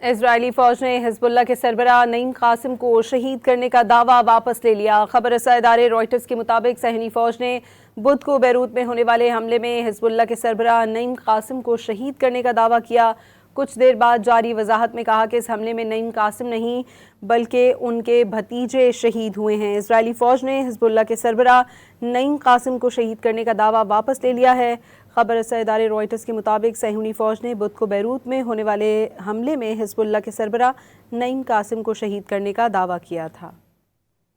اسرائیلی فوج نے حزب اللہ کے سربراہ نعیم قاسم کو شہید کرنے کا دعویٰ واپس لے لیا۔ خبر رساں ادارے رائٹرز کے مطابق صہیونی فوج نے بدھ کو بیروت میں ہونے والے حملے میں حزب اللہ کے سربراہ نعیم قاسم کو شہید کرنے کا دعویٰ کیا۔ کچھ دیر بعد جاری وضاحت میں کہا کہ اس حملے میں نعیم قاسم نہیں بلکہ ان کے بھتیجے شہید ہوئے ہیں۔ اسرائیلی فوج نے حزب اللہ کے سربراہ نعیم قاسم کو شہید کرنے کا دعویٰ واپس لے لیا ہے۔ خبر رساں ادارے رائٹرز کے مطابق صہیونی فوج نے بدھ کو بیروت میں ہونے والے حملے میں حزب اللہ کے سربراہ نعیم قاسم کو شہید کرنے کا دعویٰ کیا تھا۔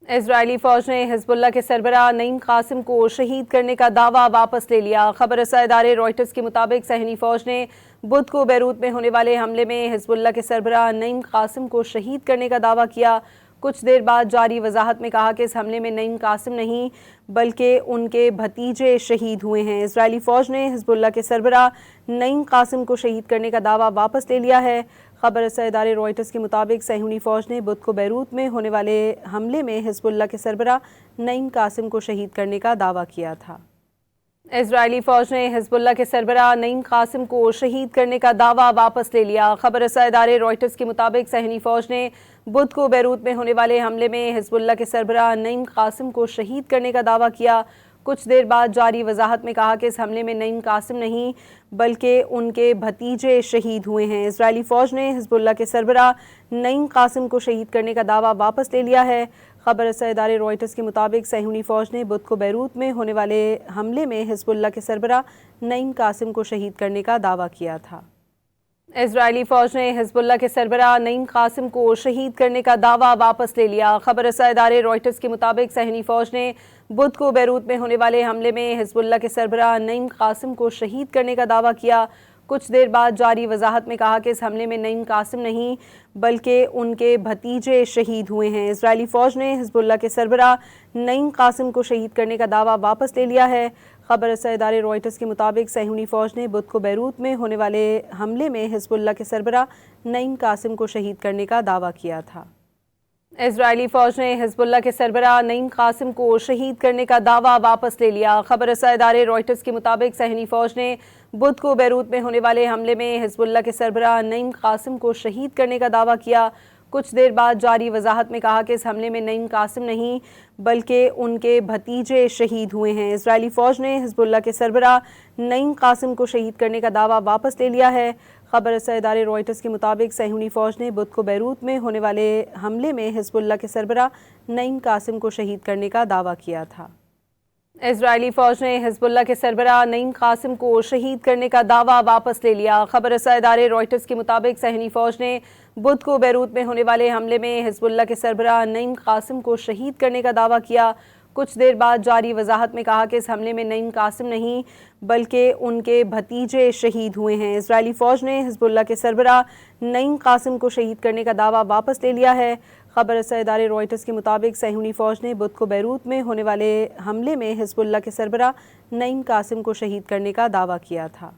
اسرائیلی فوج نے حزب اللہ کے سربراہ نعیم قاسم کو شہید کرنے کا دعویٰ واپس لے لیا۔ خبر رساں ادارے رائٹرز کے مطابق صہیونی فوج نے بدھ کو بیروت میں ہونے والے حملے میں حزب اللہ کے سربراہ نعیم قاسم کو شہید کرنے کا دعویٰ کیا۔ کچھ دیر بعد جاری وضاحت میں کہا کہ اس حملے میں نعیم قاسم نہیں بلکہ ان کے بھتیجے شہید ہوئے ہیں۔ اسرائیلی فوج نے حزب اللہ کے سربراہ نعیم قاسم کو شہید کرنے کا دعویٰ واپس لے لیا ہے۔ خبر رساں ادارے رائٹرز کے مطابق صہیونی فوج نے بدھ کو بیروت میں ہونے والے حملے میں حزب اللہ کے سربراہ نعیم قاسم کو شہید کرنے کا دعویٰ کیا تھا۔ اسرائیلی فوج نے حزب اللہ کے سربراہ نعیم قاسم کو شہید کرنے کا دعویٰ واپس لے لیا۔ خبر رساں ادارے رائٹرز کے مطابق صہیونی فوج نے بدھ کو بیروت میں ہونے والے حملے میں حزب اللہ کے سربراہ نعیم قاسم کو شہید کرنے کا دعویٰ کیا۔ کچھ دیر بعد جاری وضاحت میں کہا کہ اس حملے میں نعیم قاسم نہیں بلکہ ان کے بھتیجے شہید ہوئے ہیں۔ اسرائیلی فوج نے حزب اللہ کے سربراہ نعیم قاسم کو شہید کرنے کا دعویٰ واپس لے لیا ہے۔ خبر رساں ادارے رائٹرز کے مطابق صہیونی فوج نے بدھ کو بیروت میں ہونے والے حملے میں حزب اللہ کے سربراہ نعیم قاسم کو شہید کرنے کا دعویٰ کیا تھا۔ اسرائیلی فوج نے حزب اللہ کے سربراہ نعیم قاسم کو شہید کرنے کا دعویٰ واپس لے لیا۔ خبر رساں ادارے رائٹرز کے مطابق صہیونی فوج نے بدھ کو بیروت میں ہونے والے حملے میں حزب اللہ کے سربراہ نعیم قاسم کو شہید کرنے کا دعویٰ کیا۔ کچھ دیر بعد جاری وضاحت میں کہا کہ اس حملے میں نعیم قاسم نہیں بلکہ ان کے بھتیجے شہید ہوئے ہیں۔ اسرائیلی فوج نے حزب اللہ کے سربراہ نعیم قاسم کو شہید کرنے کا دعویٰ واپس لے لیا ہے۔ خبر رساں ادارے رائٹرز کے مطابق صہیونی فوج نے بدھ کو بیروت میں ہونے والے حملے میں حزب اللہ کے سربراہ نعیم قاسم کو شہید کرنے کا دعویٰ کیا تھا۔ اسرائیلی فوج نے حزب اللہ کے سربراہ نعیم قاسم کو شہید کرنے کا دعویٰ واپس لے لیا۔ خبر رساں ادارے رائٹرز کے مطابق صہیونی فوج نے بدھ کو بیروت میں ہونے والے حملے میں حزب اللہ کے سربراہ نعیم قاسم کو شہید کرنے کا دعویٰ کیا۔ کچھ دیر بعد جاری وضاحت میں کہا کہ اس حملے میں نعیم قاسم نہیں بلکہ ان کے بھتیجے شہید ہوئے ہیں۔ اسرائیلی فوج نے حزب اللہ کے سربراہ نعیم قاسم کو شہید کرنے کا دعویٰ واپس لے لیا ہے۔ خبر رساں ادارے رائٹرز کے مطابق صہیونی فوج نے بدھ کو بیروت میں ہونے والے حملے میں حزب اللہ کے سربراہ نعیم قاسم کو شہید کرنے کا دعویٰ کیا تھا۔ اسرائیلی فوج نے حزب اللہ کے سربراہ نعیم قاسم کو شہید کرنے کا دعویٰ واپس لے لیا۔ خبر رساں ادارے رائٹرز کے مطابق صہیونی فوج نے بدھ کو بیروت میں ہونے والے حملے میں حزب اللہ کے سربراہ نعیم قاسم کو شہید کرنے کا دعویٰ کیا۔ کچھ دیر بعد جاری وضاحت میں کہا کہ اس حملے میں نعیم قاسم نہیں بلکہ ان کے بھتیجے شہید ہوئے ہیں۔ اسرائیلی فوج نے حزب اللہ کے سربراہ نعیم قاسم کو شہید کرنے کا دعویٰ واپس لے لیا ہے۔ خبر رساں ادارے رائٹرز کے مطابق صہیونی فوج نے بدھ کو بیروت میں ہونے والے حملے میں حزب اللہ کے سربراہ نعیم قاسم کو شہید کرنے کا دعویٰ کیا تھا۔